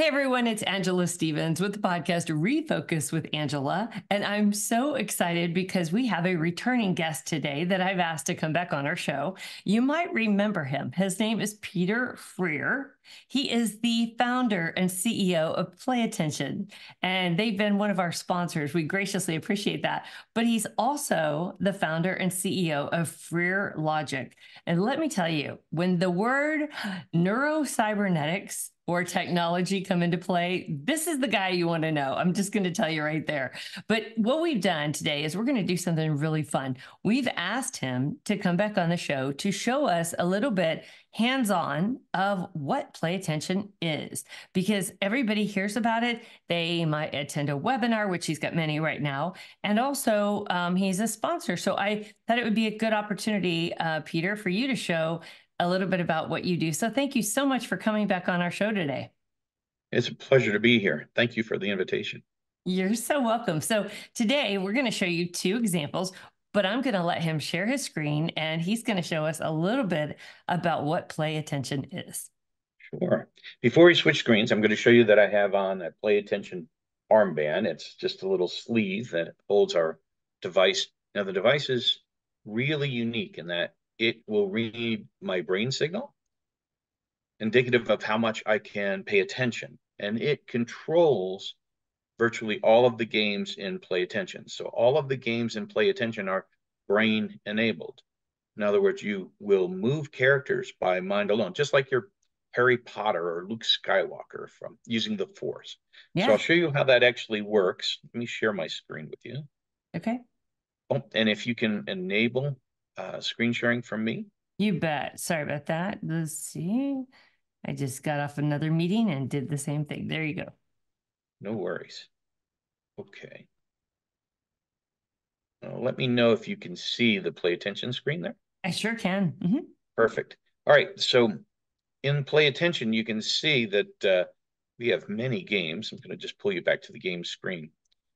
Hey everyone, it's Angela Stevens with the podcast Refocus with Angela. And I'm so excited because we have a returning guest today that I've asked to come back on our show. You might remember him. His name is Peter Freer. He is the founder and CEO of Play Attention, and they've been one of our sponsors. We graciously appreciate that. But he's also the founder and CEO of Freer Logic. And let me tell you, when the word neurocybernetics or technology come into play, this is the guy you want to know. I'm just going to tell you right there. But what we've done today is we're going to do something really fun. We've asked him to come back on the show to show us a little bit hands-on of what Play Attention is, because everybody hears about it. They might attend a webinar, which he's got many right now, and also he's a sponsor. So I thought it would be a good opportunity, Peter, for you to show a little bit about what you do. So thank you so much for coming back on our show today. It's a pleasure to be here. Thank you for the invitation. You're so welcome. So today we're going to show you two examples, but I'm going to let him share his screen and he's going to show us a little bit about what Play Attention is. Sure. Before we switch screens, I'm going to show you that I have on a Play Attention armband. It's just a little sleeve that holds our device. Now, the device is really unique in that it will read my brain signal, indicative of how much I can pay attention. And it controls virtually all of the games in Play Attention. So all of the games in Play Attention are brain enabled. In other words, you will move characters by mind alone, just like your Harry Potter or Luke Skywalker from using the Force. So I'll Yeah. show you how that actually works. Let me share my screen with you. Okay. Oh, and if you can enable screen sharing from me. You bet. Sorry about that. Let's see. I just got off another meeting and did the same thing. There you go. No worries. Okay. Let me know if you can see the Play Attention screen there. I sure can. Perfect. All right. So in Play Attention, you can see that we have many games. I'm going to just pull you back to the game screen.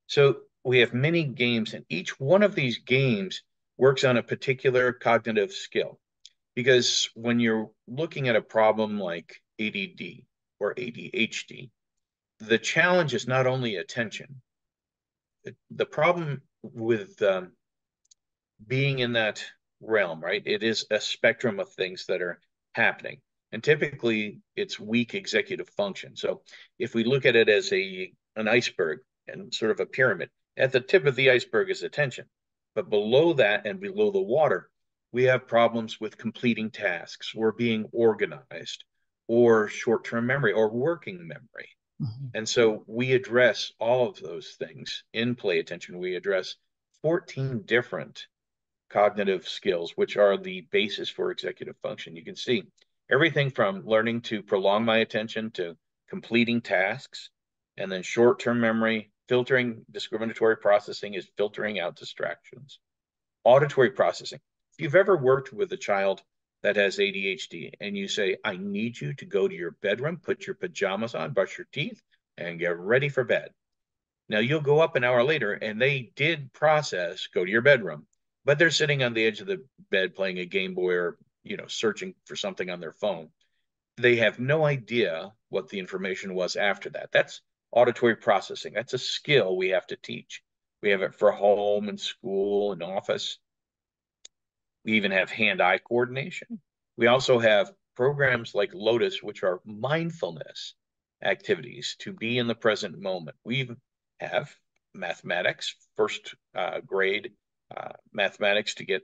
So we have many games, and each one of these games works on a particular cognitive skill. Because when you're looking at a problem like ADD or ADHD, the challenge is not only attention. The problem with being in that realm, right? It is a spectrum of things that are happening. And typically it's weak executive function. So if we look at it as an iceberg and sort of a pyramid, at the tip of the iceberg is attention. But below that and below the water, we have problems with completing tasks or being organized or short-term memory or working memory. And so we address all of those things in Play Attention. We address 14 different cognitive skills, which are the basis for executive function. You can see everything from learning to prolong my attention to completing tasks, and then short-term memory, filtering, discriminatory processing is filtering out distractions. Auditory processing. If you've ever worked with a child that has ADHD and you say, I need you to go to your bedroom, put your pajamas on, brush your teeth, and get ready for bed. Now you'll go up an hour later and they did process, go to your bedroom, but they're sitting on the edge of the bed playing a Game Boy or, searching for something on their phone. They have no idea what the information was after that. That's auditory processing. That's a skill we have to teach. We have it for home and school and office. We even have hand-eye coordination. We also have programs like Lotus, which are mindfulness activities to be in the present moment. We have mathematics, first grade mathematics to get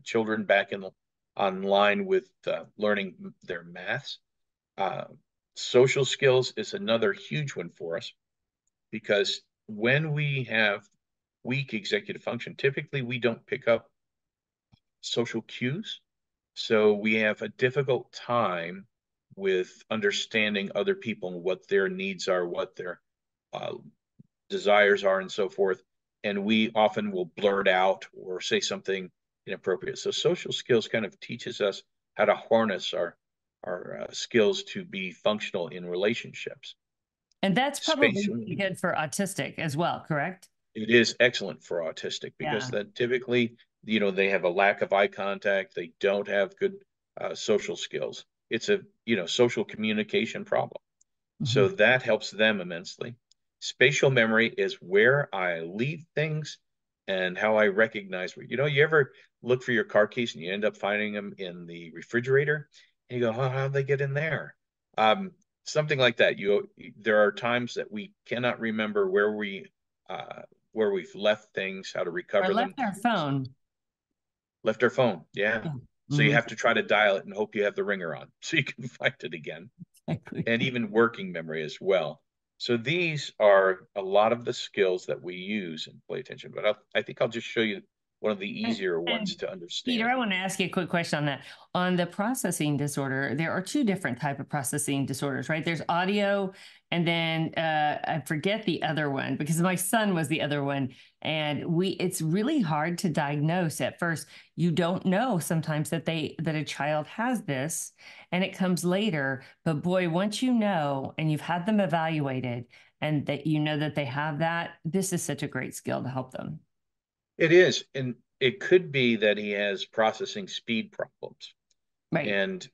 children back online with learning their maths. Social skills is another huge one for us because when we have weak executive function, typically we don't pick up social cues. So we have a difficult time with understanding other people and what their needs are, what their uh, desires are, and so forth. And we often will blurt out or say something inappropriate. So social skills kind of teaches us how to harness our skills to be functional in relationships. And that's probably Spatial, good for autistic as well, correct? it is excellent for autistic because Yeah. that typically, they have a lack of eye contact. They don't have good social skills. It's a, social communication problem. So that helps them immensely. Spatial memory is where I leave things and how I recognize. You ever look for your car keys and you end up finding them in the refrigerator and you go, oh, how'd they get in there? Um, Something like that. There are times that we cannot remember uh, where we've left things, how to Or recover them. left our phone. Left our phone, yeah. Yeah. So you have to try to dial it and hope you have the ringer on so you can find it again. Exactly. And even working memory as well. So these are a lot of the skills that we use in play attention. But I think I'll just show you one of the easier ones to Peter, understand. I want to ask you a quick question on that. On the processing disorder, there are two different type of processing disorders, right? There's audio, and then I forget the other one because my son was the other one, and it's really hard to diagnose at first. You don't know sometimes that a child has this, and it comes later. But boy, once you know and you've had them evaluated, and that you know that they have that, this is such a great skill to help them. It is, and it could be that he has processing speed problems, Right. and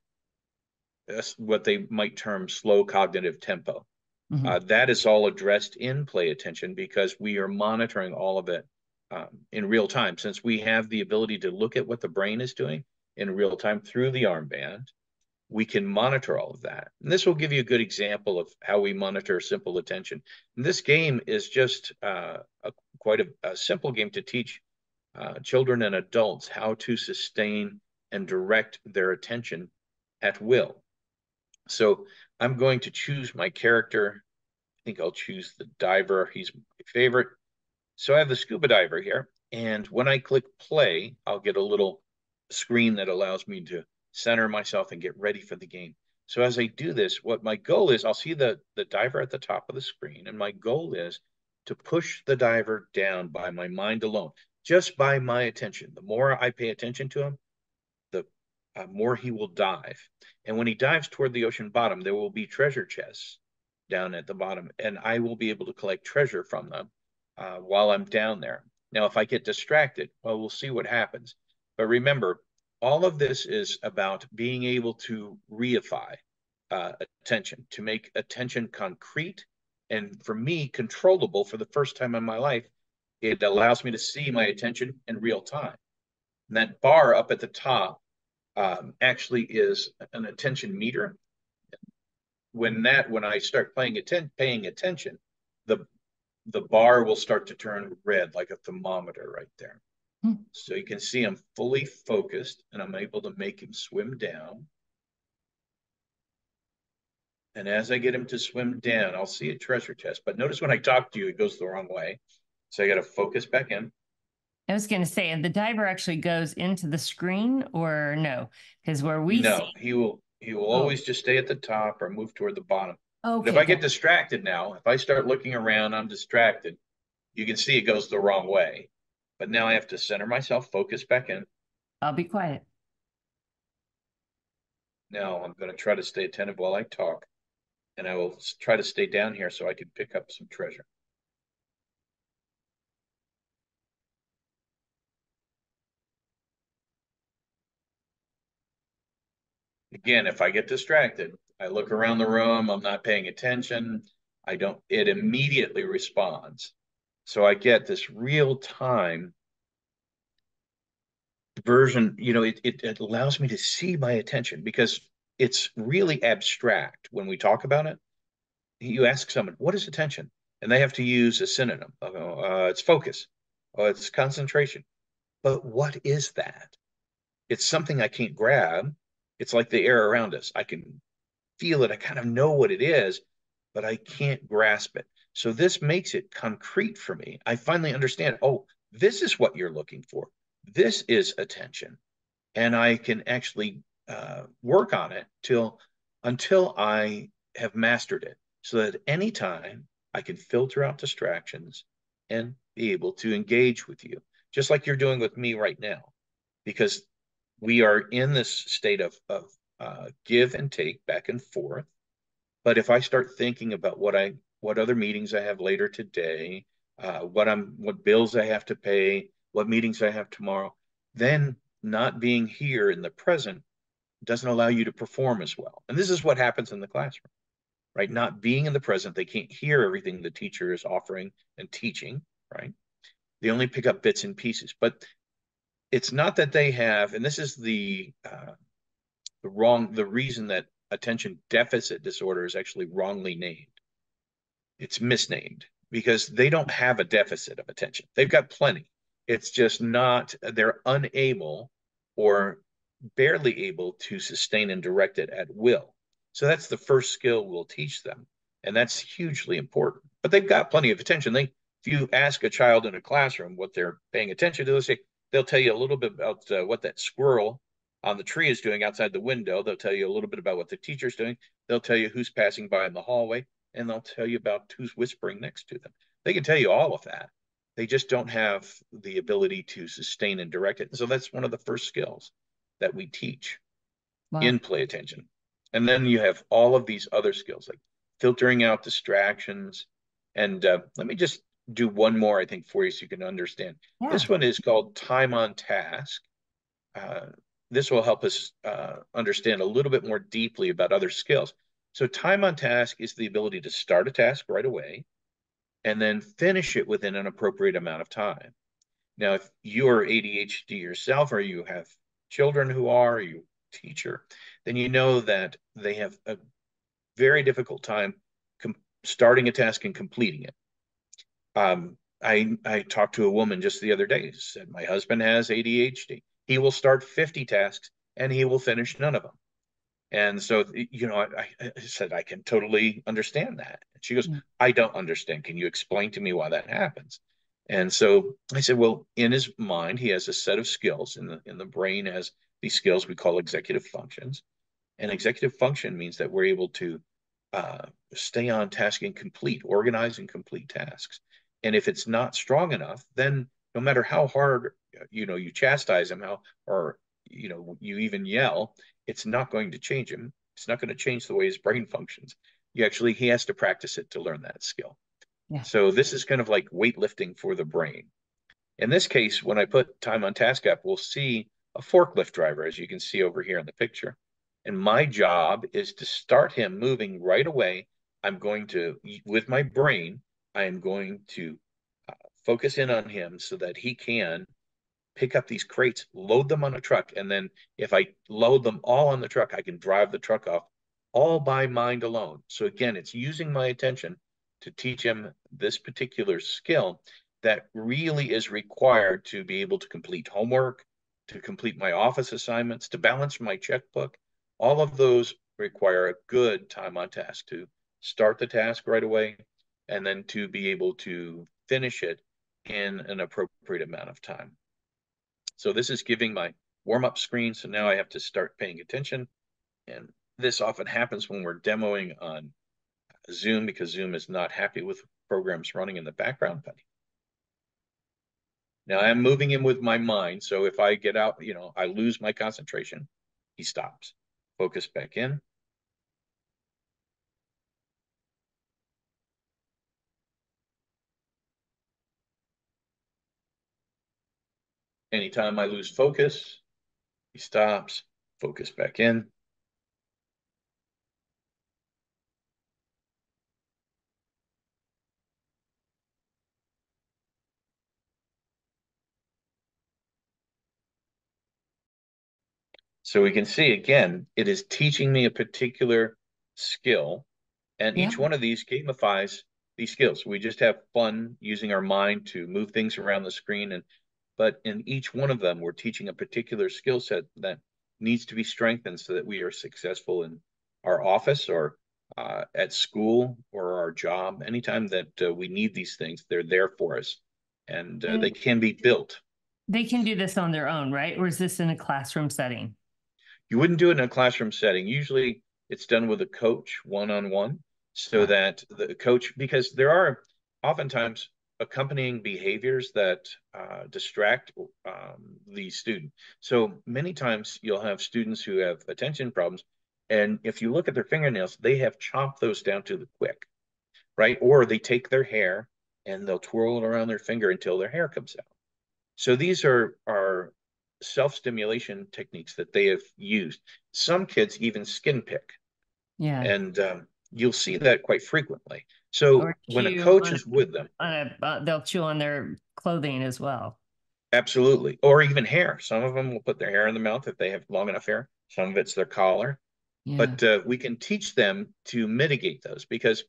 that's what they might term slow cognitive tempo. Mm-hmm. That is all addressed in play attention because we are monitoring all of it in real time. Since we have the ability to look at what the brain is doing in real time through the armband, we can monitor all of that. And this will give you a good example of how we monitor simple attention. And this game is just quite a simple game to teach children and adults how to sustain and direct their attention at will. So I'm going to choose my character. I think I'll choose the diver. He's my favorite. So I have the scuba diver here. And when I click play, I'll get a little screen that allows me to center myself and get ready for the game. So as I do this, what my goal is, I'll see the diver at the top of the screen. And my goal is to push the diver down by my mind alone, just by my attention. The more I pay attention to him, the more he will dive. And when he dives toward the ocean bottom, there will be treasure chests down at the bottom, and I will be able to collect treasure from them while I'm down there. Now, if I get distracted, well, we'll see what happens. But remember, all of this is about being able to reify attention, to make attention concrete and for me, controllable for the first time in my life. It allows me to see my attention in real time. And that bar up at the top actually is an attention meter. When I start paying attention, the the bar will start to turn red like a thermometer right there. So you can see I'm fully focused and I'm able to make him swim down. And as I get him to swim down, I'll see a treasure chest. But notice when I talk to you, it goes the wrong way. So I got to focus back in. I was going to say, and the diver actually goes into the screen, or no? Because where we No, see, he will always just stay at the top or move toward the bottom. But if okay, I get distracted now, if I start looking around, I'm distracted. You can see it goes the wrong way. But now I have to center myself, focus back in. I'll be quiet. Now I'm going to try to stay attentive while I talk, and I will try to stay down here so I can pick up some treasure. Again, if I get distracted, I look around the room, I'm not paying attention, it immediately responds. So I get this real time version, it allows me to see my attention because it's really abstract when we talk about it. You ask someone, what is attention? And they have to use a synonym. It's focus. It's concentration. But what is that? It's something I can't grab. It's like the air around us. I can feel it. I kind of know what it is, but I can't grasp it. So this makes it concrete for me. I finally understand, oh, this is what you're looking for. This is attention. And I can actually work on it until I have mastered it so that anytime I can filter out distractions and be able to engage with you, just like you're doing with me right now, because we are in this state of give and take back and forth. But if I start thinking about what other meetings I have later today, what bills I have to pay, what meetings I have tomorrow, then not being here in the present doesn't allow you to perform as well. And this is what happens in the classroom, right? Not being in the present, they can't hear everything the teacher is offering and teaching, right? They only pick up bits and pieces. But it's not that they have, and this is the reason that attention deficit disorder is actually wrongly named. It's misnamed because they don't have a deficit of attention. They've got plenty. It's just not, they're unable or barely able to sustain and direct it at will. So that's the first skill we'll teach them. And that's hugely important. But they've got plenty of attention. If you ask a child in a classroom what they're paying attention to, they'll tell you a little bit about what that squirrel on the tree is doing outside the window. They'll tell you a little bit about what the teacher's doing. They'll tell you who's passing by in the hallway, and they'll tell you about who's whispering next to them. They can tell you all of that. They just don't have the ability to sustain and direct it. And so that's one of the first skills that we teach in play attention. And then you have all of these other skills like filtering out distractions. And let me just do one more, I think, for you so you can understand. Yeah. This one is called time on task. This will help us understand a little bit more deeply about other skills. So time on task is the ability to start a task right away and then finish it within an appropriate amount of time. Now, if you're ADHD yourself or you have children who are, you teacher, then you know that they have a very difficult time starting a task and completing it. I talked to a woman just the other day, said, my husband has ADHD. He will start 50 tasks and he will finish none of them. And so, I said, I can totally understand that. And she goes, I don't understand. Can you explain to me why that happens? And so I said, well, in his mind, he has a set of skills. In the brain has these skills we call executive functions. And executive function means that we're able to stay on task and organize and complete tasks. And if it's not strong enough, then no matter how hard, you chastise him, or you even yell, it's not going to change him. It's not going to change the way his brain functions. He has to practice it to learn that skill. Yeah. So this is kind of like weightlifting for the brain. In this case, when I put time on task up, we'll see a forklift driver, as you can see over here in the picture. And my job is to start him moving right away. With my brain, I am going to focus in on him so that he can pick up these crates, load them on a truck, and then if I load them all on the truck, I can drive the truck off all by mind alone. So again, it's using my attention to teach him this particular skill that really is required to be able to complete homework, to complete my office assignments, to balance my checkbook. All of those require a good time on task to start the task right away and then to be able to finish it in an appropriate amount of time. So this is giving my warm-up screen. So now I have to start paying attention. And this often happens when we're demoing on Zoom because Zoom is not happy with programs running in the background. But now I'm moving him with my mind. So if I get out, I lose my concentration, he stops. Focus back in. Anytime I lose focus, he stops, focus back in. So we can see again, it is teaching me a particular skill, and each one of these gamifies these skills. We just have fun using our mind to move things around the screen, but in each one of them, we're teaching a particular skill set that needs to be strengthened so that we are successful in our office or at school or our job. Anytime that we need these things, they're there for us, and they can be built. They can do this on their own, right? Or is this in a classroom setting? You wouldn't do it in a classroom setting. Usually it's done with a coach one-on-one so that the coach, because there are oftentimes accompanying behaviors that distract the student. So many times you'll have students who have attention problems, and if you look at their fingernails, they have chopped those down to the quick, right? Or they take their hair and they'll twirl it around their finger until their hair comes out. So these are self-stimulation techniques that they have used. Some kids even skin pick. Yeah. And you'll see that quite frequently. So Or when a chew coach on, is with them, they'll chew on their clothing as well. absolutely, or even hair. Some of them will put their hair in the mouth if they have long enough hair. Some of it's their collar. Yeah. But we can teach them to mitigate those because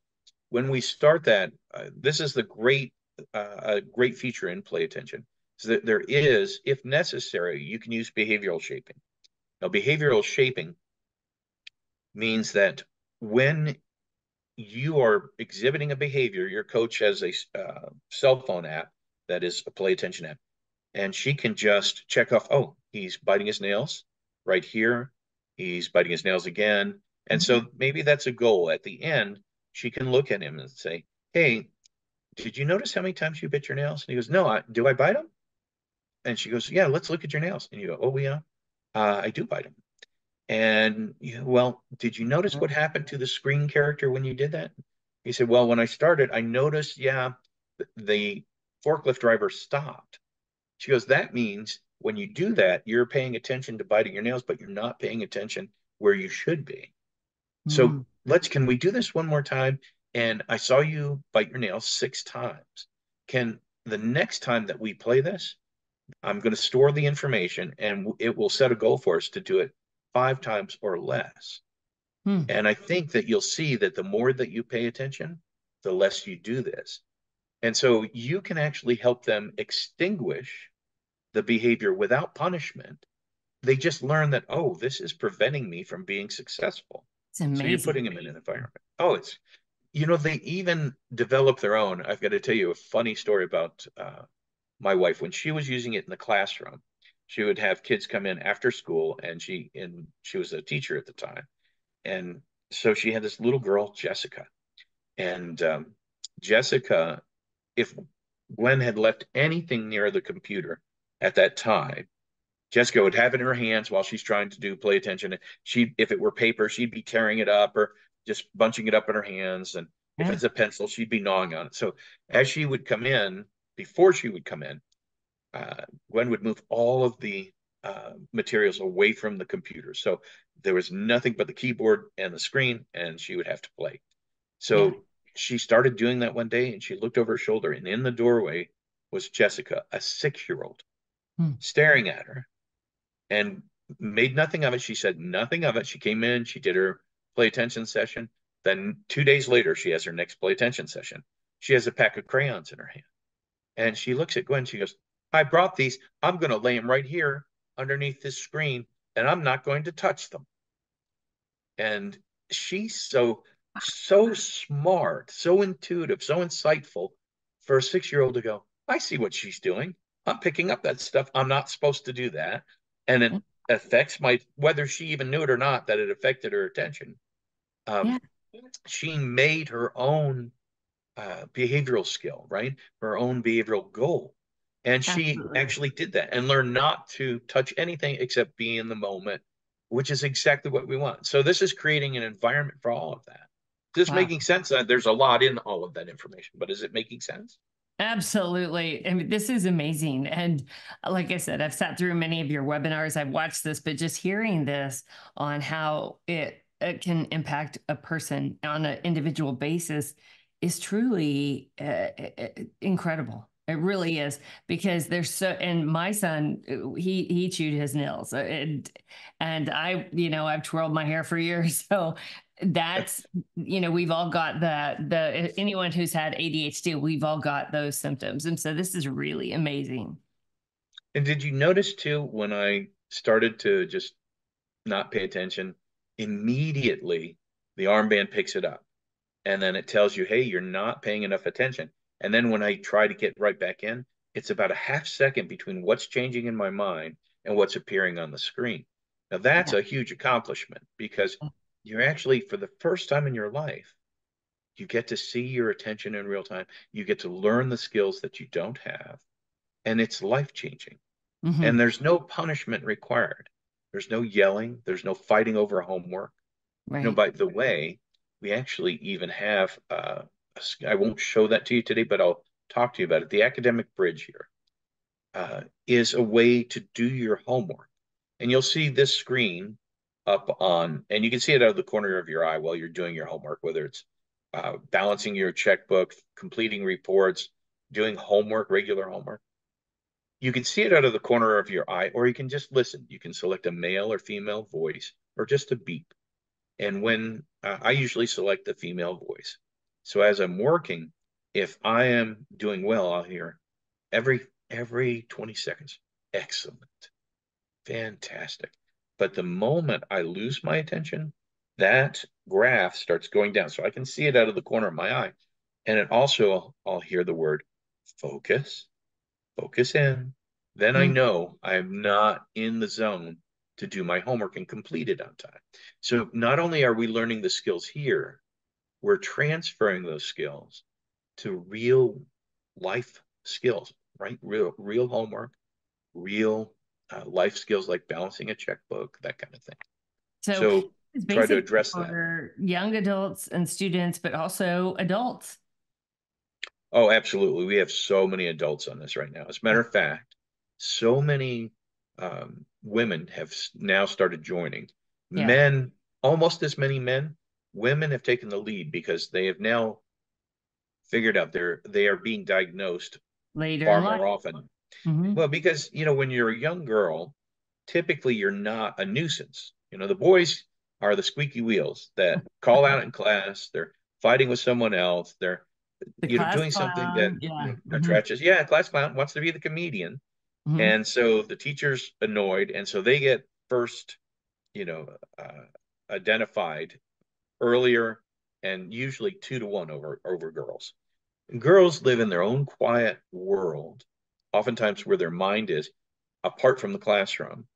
when we start that, this is the a great feature in play attention. So that there is, if necessary, you can use behavioral shaping. Now, behavioral shaping means that when you are exhibiting a behavior, your coach has a cell phone app that is a play attention app, and she can just check off, oh, he's biting his nails right here. He's biting his nails again. And Mhm. so maybe that's a goal. At the end, she can look at him and say, hey, did you notice how many times you bit your nails? And he goes, no, do I bite them? And she goes, yeah, let's look at your nails. And you go, oh, yeah, I do bite them. And well, did you notice what happened to the screen character when you did that? He said, well, when I started, I noticed, yeah, the forklift driver stopped. She goes, that means when you do that, you're paying attention to biting your nails, but you're not paying attention where you should be. So Mm. can we do this one more time? And I saw you bite your nails 6 times. Can the next time that we play this, I'm going to store the information and it will set a goal for us to do it 5 times or less. Mm. And I think that you'll see that the more that you pay attention, the less you do this. And so you can actually help them extinguish the behavior without punishment. They just learn that, oh, this is preventing me from being successful. It's So you're amazing. putting them in an environment. Oh, they even develop their own. I've got to tell you a funny story about my wife. When she was using it in the classroom, she would have kids come in after school, and she was a teacher at the time. And so she had this little girl, Jessica. And Jessica, if Gwen had left anything near the computer at that time, Jessica would have it in her hands while she's trying to do play attention. If it were paper, she'd be tearing it up or just bunching it up in her hands. And if Yeah. it's a pencil, she'd be gnawing on it. So as she would come in, before she would come in, Gwen would move all of the materials away from the computer. So there was nothing but the keyboard and the screen, and she would have to play. Yeah. So she started doing that one day, and she looked over her shoulder, and in the doorway was Jessica, a 6 year old, Mm. staring at her and made nothing of it. She said nothing of it. She came in, she did her play attention session. Then 2 days later, she has her next play attention session. She has a pack of crayons in her hand. And she looks at Gwen. She goes, I brought these. I'm going to lay them right here underneath this screen, and I'm not going to touch them. And she's so smart, so intuitive, so insightful for a 6 year old to go, I see what she's doing. I'm picking up that stuff. I'm not supposed to do that. And it affects whether she even knew it or not, that it affected her attention. Um, Yeah. she made her own behavioral skill, right? Her own behavioral goal. And she Absolutely. actually did that and learned not to touch anything except be in the moment, which is exactly what we want. So this is creating an environment for all of that. Just Wow. making sense that there's a lot in all of that information, but is it making sense? Absolutely. I mean, this is amazing. And like I said, I've sat through many of your webinars. I've watched this, but just hearing this on how it can impact a person on an individual basis is truly incredible. It really is because there's so, and my son, he chewed his nails and I've twirled my hair for years. So that's we've all got the anyone who's had ADHD, we've all got those symptoms, and so this is really amazing. And did you notice too, when I started to just not pay attention, immediately the armband picks it up and then it tells you, hey, you're not paying enough attention. And then when I try to get right back in, it's about a half second between what's changing in my mind and what's appearing on the screen. Now, that's Yeah. a huge accomplishment because you're actually, for the first time in your life, you get to see your attention in real time. You get to learn the skills that you don't have, and it's life changing. Hmm. And there's no punishment required. There's no yelling. There's no fighting over homework. Right. By the way, we actually even have, I won't show that to you today, but I'll talk to you about it. The academic bridge here is a way to do your homework. And you'll see this screen up on, and you can see it out of the corner of your eye while you're doing your homework, whether it's balancing your checkbook, completing reports, doing homework, regular homework. You can see it out of the corner of your eye, or you can just listen. You can select a male or female voice, or just a beep. And when I usually select the female voice. So as I'm working, if I am doing well, I'll hear every 20 seconds, excellent, fantastic. But the moment I lose my attention, that graph starts going down. So I can see it out of the corner of my eye. And it also, I'll hear the word focus, focus in. Then I Mm. know I'm not in the zone to do my homework and complete it on time. So not only are we learning the skills here, we're transferring those skills to real life skills, right? Real homework, real life skills like balancing a checkbook, that kind of thing. So So it's try to basically address that. for young adults and students, but also adults. Oh, absolutely. We have so many adults on this right now. As a matter of fact, so many women have now started joining. Yeah. Men, almost as many men. Women have taken the lead because they have now figured out they are being diagnosed Later far in life. more often. Hmm. Well, because when you're a young girl, typically you're not a nuisance. The boys are the squeaky wheels that call out in class. They're fighting with someone else. They're The class doing something that clown. Yeah. Hmm. attracts us. Yeah, class clown wants to be the comedian, Hmm. and so the teacher's annoyed, and so they get first, you know, uh, identified earlier, and usually 2 to 1 over girls. And girls live in their own quiet world, oftentimes where their mind is apart from the classroom,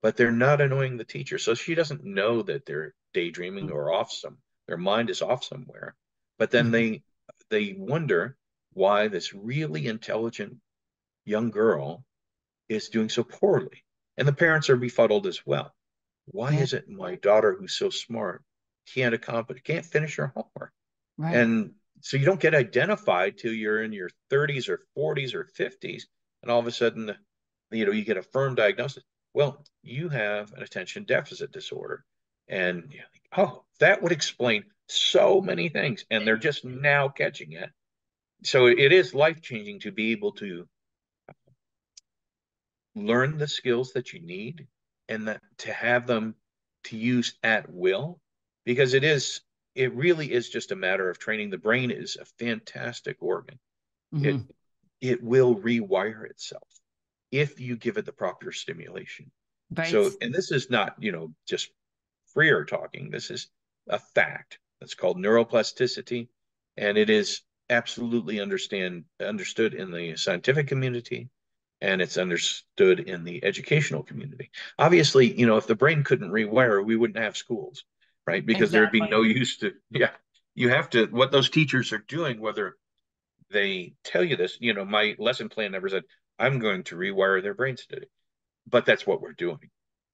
but they're not annoying the teacher. So she doesn't know that they're daydreaming or their mind is off somewhere. But then Hmm. they wonder why this really intelligent young girl is doing so poorly. And the parents are befuddled as well. Why Yeah. is it my daughter who's so smart can't finish her homework? Right. And so you don't get identified till you're in your 30s or 40s or 50s, and all of a sudden, you get a firm diagnosis. Well, you have an attention deficit disorder, and oh, that would explain so many things, and they're just now catching it. So it is life changing to be able to learn the skills that you need and that to have them to use at will, because it really is just a matter of training. The brain is a fantastic organ. it Hmm. it will rewire itself if you give it the proper stimulation. Right. So, and this is not just freer talking. This is a fact that's called neuroplasticity, and it is absolutely understood in the scientific community, and it's understood in the educational community. Obviously, if the brain couldn't rewire, we wouldn't have schools, right? Because there'd be no Exactly. use to, yeah. You have to, what those teachers are doing, whether they tell you this, my lesson plan never said, I'm going to rewire their brains today, but that's what we're doing.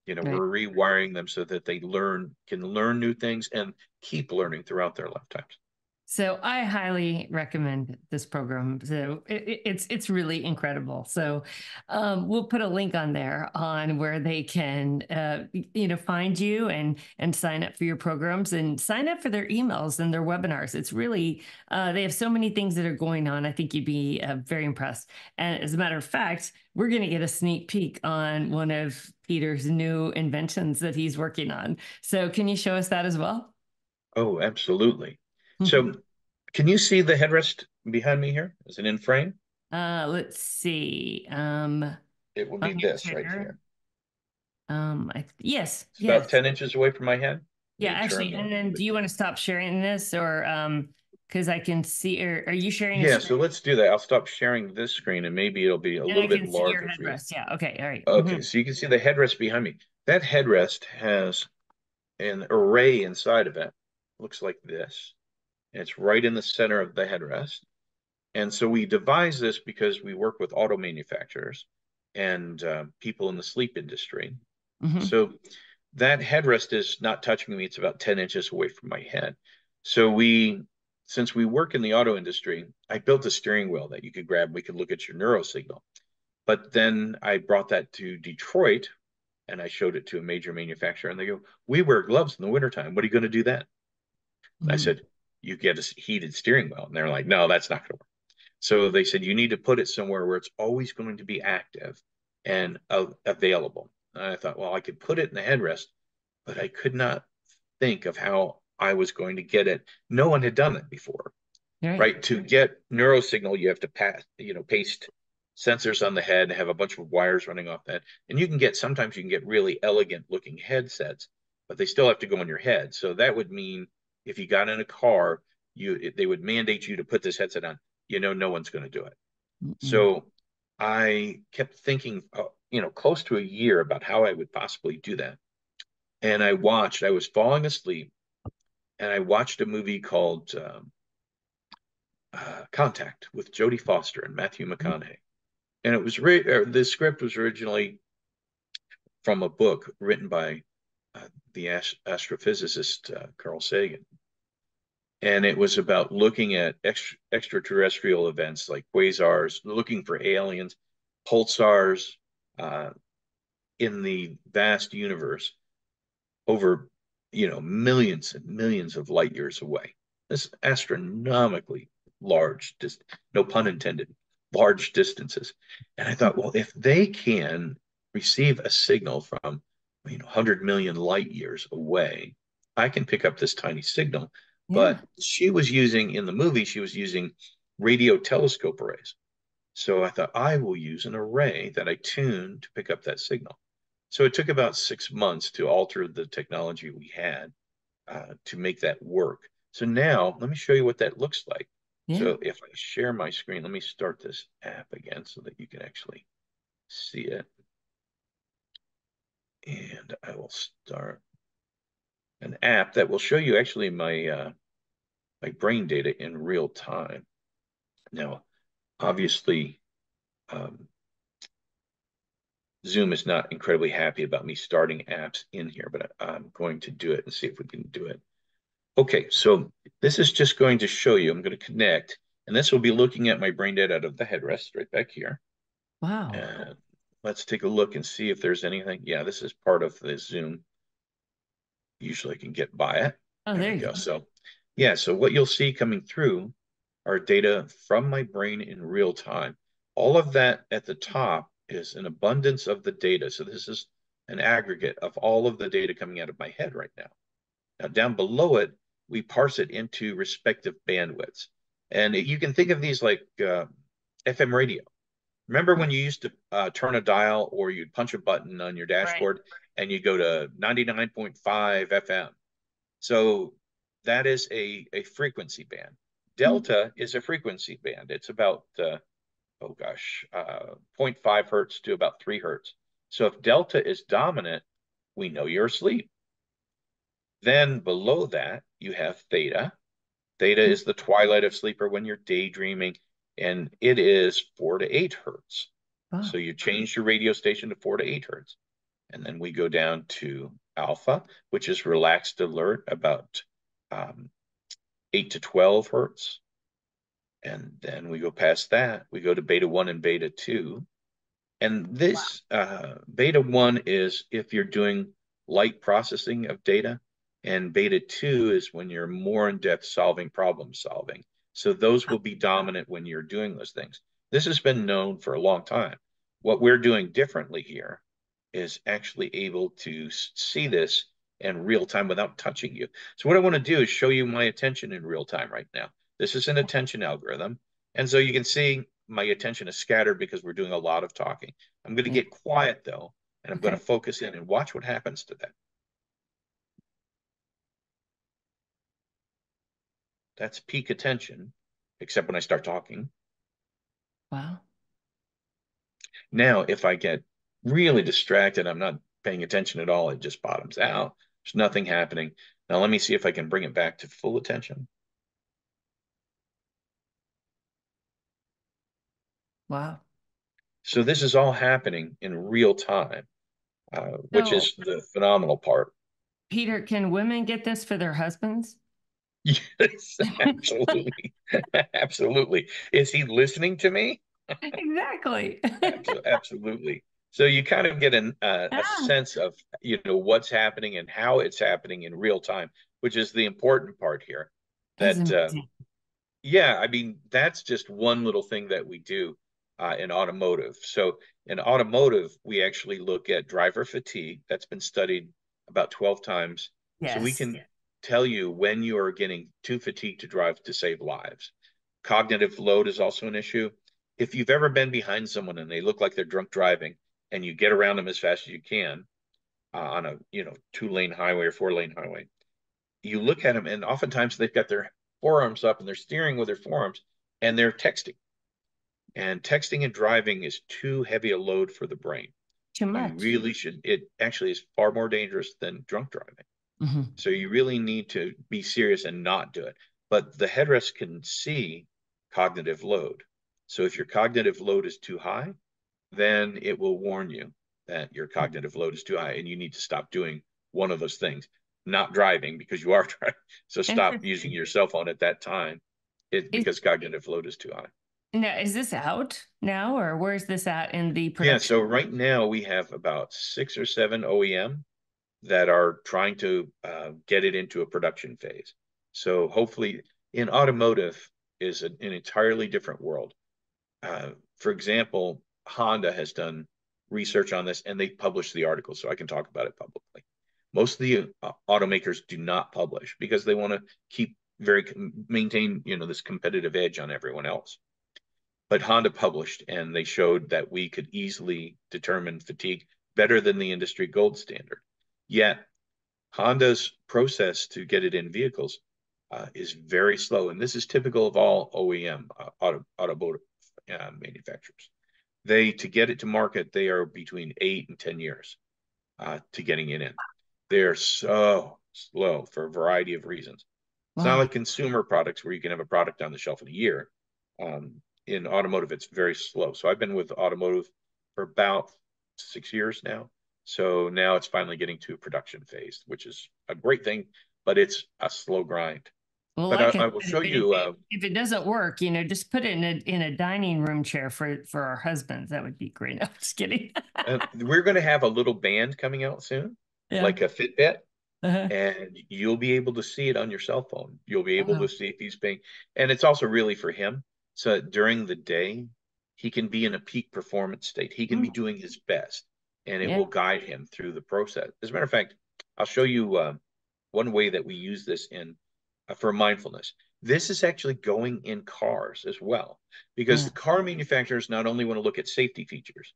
Right. We're rewiring them so that they can learn new things and keep learning throughout their lifetimes. So I highly recommend this program. So it's really incredible. So we'll put a link on there on where they can find you and sign up for your programs and sign up for their emails and their webinars. It's really they have so many things that are going on. I think you'd be very impressed. And as a matter of fact, we're going to get a sneak peek on one of Peter's new inventions that he's working on. So can you show us that as well? Oh, absolutely. So, can you see the headrest behind me here? Is it in frame? Let's see. It would be On your this right chair. here. Yes, It's about yes. 10 inches away from my head. Let Yeah, me turn actually. And then the do you want to stop sharing this or because I can see, or are you sharing a Yeah, screen? so let's do that. I'll stop sharing this screen and maybe it'll be a And I little bit can see your larger for you. headrest. Yeah. Okay. All right. Okay, so you can see the headrest behind me. That headrest has an array inside of it. Looks like this. And it's right in the center of the headrest. And so we devised this because we work with auto manufacturers and people in the sleep industry. Hmm. So that headrest is not touching me. It's about 10 inches away from my head. So since we work in the auto industry, I built a steering wheel that you could grab. We could look at your neurosignal. But then I brought that to Detroit And I showed it to a major manufacturer, and they go, "We wear gloves in the wintertime. What are you going to do then?" And I Mm. said, "You get a heated steering wheel." And they're like, "No, that's not going to work." So they said, "You need to put it somewhere where it's always going to be active and available." And I thought, well, I could put it in the headrest, but I could not think of how I was going to get it. No one had done it before, Right. right? To get neurosignal, you have to paste sensors on the head and have a bunch of wires running off that. And sometimes you can get really elegant looking headsets, but they still have to go in your head. So that would mean if you got in a car, they would mandate you to put this headset on. No one's going to do it. Mm-mm. So I kept thinking, close to a year about how I would possibly do that. And I was falling asleep and I watched a movie called Contact with Jodie Foster and Matthew McConaughey. And the script was originally from a book written by the astrophysicist Carl Sagan. And it was about looking at extraterrestrial events like quasars, looking for aliens, pulsars uh, in the vast universe over, millions and millions of light years away. This astronomically large, just no pun intended, large distances. And I thought, well, if they can receive a signal from, 100 million light years away, I can pick up this tiny signal. Yeah. But in the movie, she was using radio telescope arrays. So I thought I will use an array that I tuned to pick up that signal. So it took about 6 months to alter the technology we had to make that work. So now let me show you what that looks like. Yeah. So if I share my screen, let me start this app again so that you can actually see it. And I will start an app that will show you actually my brain data in real time. Now, obviously, um, Zoom is not incredibly happy about me starting apps in here, but I'm going to do it and see if we can do it. Okay, so this is just going to show you, I'm going to connect, and this will be looking at my brain data out of the headrest right back here. Wow. And let's take a look and see if there's anything. Yeah, this is part of the Zoom. Usually I can get by it. Oh, There there we you go. go. So yeah, so what you'll see coming through are data from my brain in real time. All of that at the top is an abundance of the data. So this is an aggregate of all of the data coming out of my head right now. Now, down below it, we parse it into respective bandwidths. And you can think of these like FM radio. Remember when you used to turn a dial or you'd punch a button on your Right. dashboard and you go to 99.5 FM? So that is a frequency band. Mm. Delta is a frequency band. It's about, oh gosh, 0.5 hertz to about 3 hertz. So if delta is dominant, we know you're asleep. Then below that, you have theta. Theta is the twilight of sleep or when you're daydreaming, and it is 4 to 8 hertz. Wow. So you change your radio station to 4 to 8 hertz. And then we go down to alpha, which is relaxed alert, about 8 to 12 hertz. And then we go past that, we go to beta 1 and beta 2. And this beta 1 is if you're doing light processing of data, and beta 2 is when you're more in depth problem solving. So those will be dominant when you're doing those things. This has been known for a long time. What we're doing differently here is actually able to see this in real time without touching you. So what I want to do is show you my attention in real time right now. This is an attention algorithm. And so you can see my attention is scattered because we're doing a lot of talking. I'm going to Yeah. get quiet though, and I'm going Okay. to focus in and watch what happens to that. That's peak attention, except when I start talking. Wow. Now, if I get really distracted, I'm not paying attention at all, it just bottoms out. There's nothing happening. Now, let me see if I can bring it back to full attention. Wow. So this is all happening in real time, which So, is the phenomenal part. Peter, can women get this for their husbands? Yes, absolutely. Absolutely. Is he listening to me? Exactly. Absolutely. So you kind of get a Ah, sense of, what's happening and how it's happening in real time, which is the important part here. that's That amazing. Yeah, I mean, that's just one little thing that we do in automotive. So in automotive, we actually look at driver fatigue. That's been studied about 12 times. So we Yes. can tell you when you are getting too fatigued to drive to save lives. Cognitive load is also an issue. If you've ever been behind someone and they look like they're drunk driving and you get around them as fast as you can on a, 2-lane highway or 4-lane highway, you look at them and oftentimes they've got their forearms up and they're steering with their forearms and they're texting. And texting and driving is too heavy a load for the brain. Too You much. really should, it actually is far more dangerous than drunk driving. Hmm. So you really need to be serious and not do it. But the headrest can see cognitive load. So if your cognitive load is too high, then it will warn you that your cognitive load is too high and you need to stop doing one of those things, not driving because you are driving. So stop using Interesting. your cell phone at that time Is, because cognitive load is too high. now, is this out now, or where's this at in the Yeah, production? so right now we have about 6 or 7 OEM that are trying to get it into a production phase. So hopefully, in automotive is an entirely different world. For example, Honda has done research on this and they published the article, so I can talk about it publicly. Most of the automakers do not publish because they want to keep very maintain this competitive edge on everyone else. But Honda published and they showed that we could easily determine fatigue better than the industry gold standard. Yet Honda's process to get it in vehicles is very slow, and this is typical of all OEM automotive manufacturers. To get it to market, they are between 8 and 10 years to getting it in. They're so slow for a variety of reasons. It's not Wow. like consumer products where you can have a product on the shelf in a year. In automotive, it's very slow. So I've been with automotive for about 6 years now. So now it's finally getting to a production phase, which is a great thing, but it's a slow grind. Well, But like I I will said, show you. if it doesn't work, just put it in a dining room chair for our husbands. That would be great. No, just kidding. We're going to have a little band coming out soon, Yeah. like a Fitbit, Uh-huh. and you'll be able to see it on your cell phone. You'll be able to Wow. see if he's being, and it's also really for him. So during the day, he can be in a peak performance state. He can be Mm, doing his best, and it yeah. will guide him through the process. As a matter of fact, I'll show you one way that we use this in for mindfulness. This is actually going in cars as well, because Yeah. the car manufacturers not only want to look at safety features,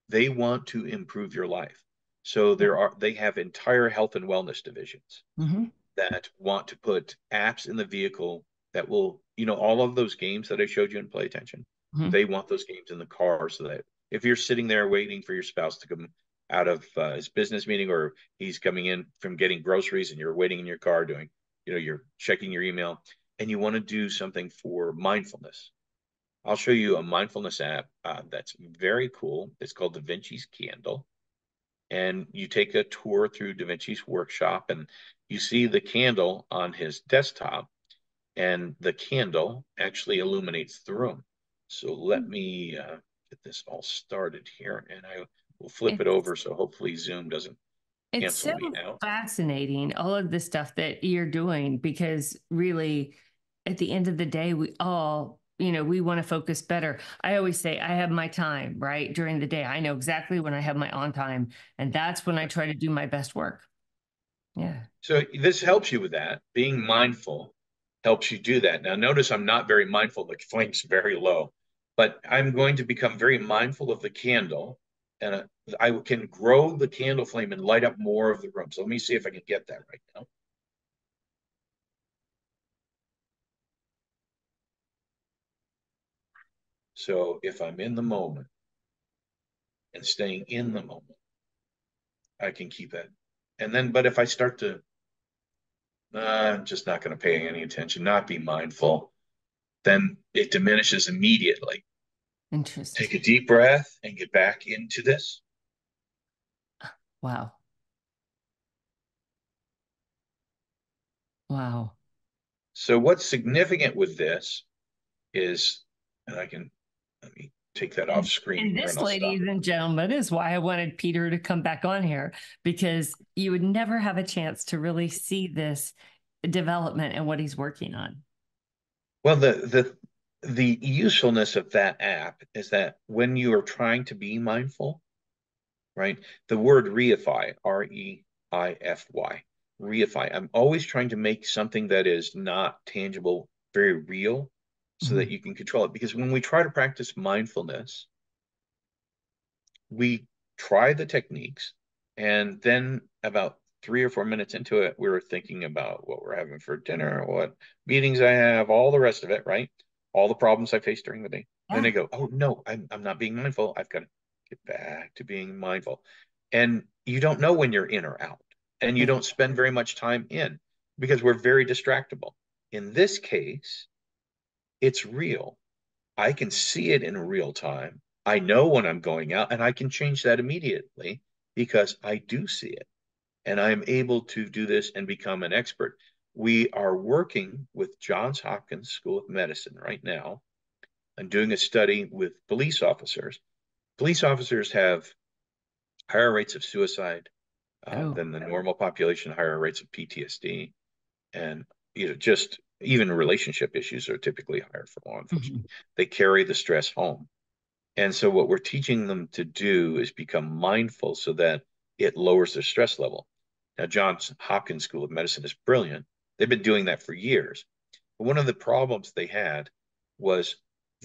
they want to improve your life. So they have entire health and wellness divisions Hmm. that want to put apps in the vehicle that will, all of those games that I showed you in Play Attention, Hmm. they want those games in the car so that if you're sitting there waiting for your spouse to come out of his business meeting or he's coming in from getting groceries and you're waiting in your car doing, you're checking your email and you want to do something for mindfulness. I'll show you a mindfulness app that's very cool. It's called Da Vinci's Candle, and you take a tour through Da Vinci's workshop and you see the candle on his desktop, and the candle actually illuminates the room. So let me get this all started here, and I will flip it It's over so hopefully Zoom doesn't it's so cancel me out. fascinating, all of the stuff that you're doing, because really, at the end of the day, we all, we want to focus better. I always say I have my time, right? During the day. I know exactly when I have my on time, and that's when I try to do my best work. Yeah. So this helps you with that. Being mindful helps you do that. Now, notice I'm not very mindful. The flame's very low, but I'm going to become very mindful of the candle, and I can grow the candle flame and light up more of the room. So let me see if I can get that right now. So if I'm in the moment and staying in the moment, I can keep it. And then, but if I start to, I'm just not going to pay any attention, not be mindful, then it diminishes immediately. Take a Interesting. deep breath and get back into this. Wow. Wow. So what's significant with this is, and let me take that off screen And here this, and I'll stop. ladies and gentlemen, is why I wanted Peter to come back on here, because you would never have a chance to really see this development and what he's working on. Well, the usefulness of that app is that when you are trying to be mindful, right? The word reify, R-E-I-F-Y, reify. I'm always trying to make something that is not tangible very real so that you can control it. Because when we try to practice mindfulness, we try the techniques, and then about 3 or 4 minutes into it, we were thinking about what we're having for dinner, what meetings I have, all the rest of it, right? All the problems I face during the day. Yeah. Then I go, oh no, I'm not being mindful. I've got to get back to being mindful. And you don't know when you're in or out, and you don't spend very much time in because we're very distractible. In this case, it's real. I can see it in real time. I know when I'm going out, and I can change that immediately because I do see it. And I'm able to do this and become an expert. We are working with Johns Hopkins School of Medicine right now and doing a study with police officers. Police officers have higher rates of suicide than the normal population, higher rates of PTSD, and just even relationship issues are typically higher for law enforcement. They carry the stress home. And so what we're teaching them to do is become mindful so that it lowers their stress level. Now, Johns Hopkins School of Medicine is brilliant. They've been doing that for years. But one of the problems they had was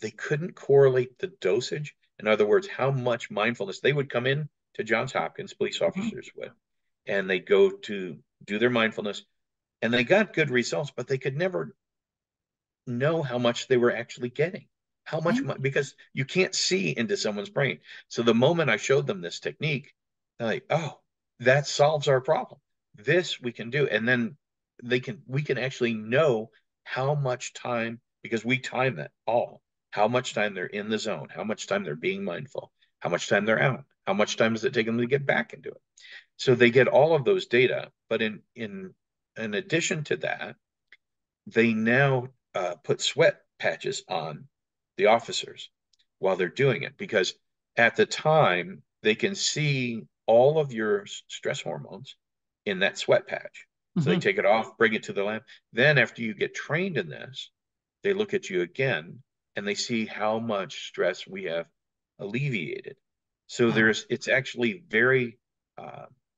they couldn't correlate the dosage. In other words, how much mindfulness they would come in to Johns Hopkins, police officers would, and they'd go to do their mindfulness, and they got good results, but they could never know how much they were actually getting. How much, because you can't see into someone's brain. So the moment I showed them this technique, they're like, oh, that solves our problem. This we can do. And then we can actually know how much time, because we time that all, how much time they're in the zone, how much time they're being mindful, how much time they're out, how much time does it take them to get back into it. So they get all of those data. But in addition to that, they now put sweat patches on the officers while they're doing it, because at the time they can see all of your stress hormones in that sweat patch. So they take it off, bring it to the lab. Then after you get trained in this, they look at you again and they see how much stress we have alleviated. So it's actually very,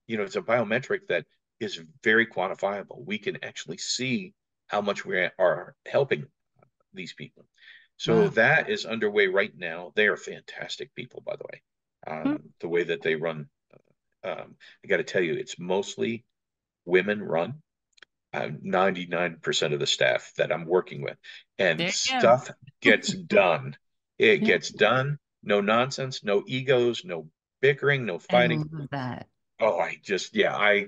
it's a biometric that is very quantifiable. We can actually see how much we are helping these people. So that is underway right now. They are fantastic people, by the way. The way that they run, I got to tell you, it's mostly women run. 99% of the staff that I'm working with, and stuff gets done. It gets done. No nonsense, no egos, no bickering, no fighting. I love that. Oh, I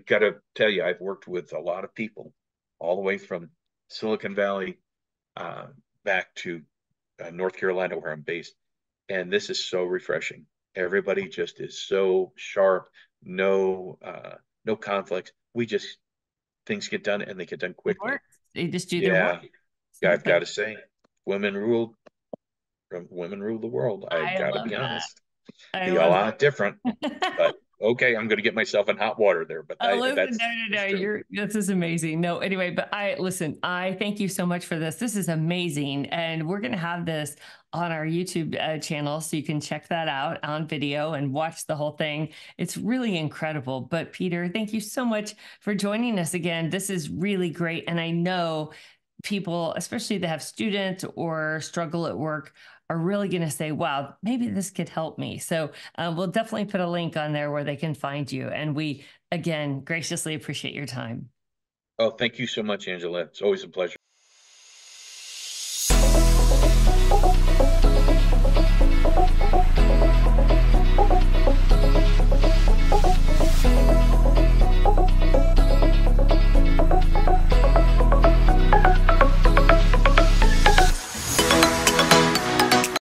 got to tell you, I've worked with a lot of people all the way from Silicon Valley back to North Carolina, where I'm based. And this is so refreshing. Everybody just is so sharp. No conflict. Things get done, and they get done quickly. They just do their work. Yeah, I've got to say, women rule the world. I've got to be honest. Be a lot different, but okay, I'm going to get myself in hot water there. But this is amazing. No, anyway, but I thank you so much for this. This is amazing, and we're going to have this on our YouTube channel, so you can check that out on video and watch the whole thing. It's really incredible. But Peter, thank you so much for joining us again. This is really great, and I know people, especially that have students or struggle at work, are really going to say, wow, maybe this could help me. So we'll definitely put a link on there where they can find you. And we, again, graciously appreciate your time. Oh, thank you so much, Angela. It's always a pleasure.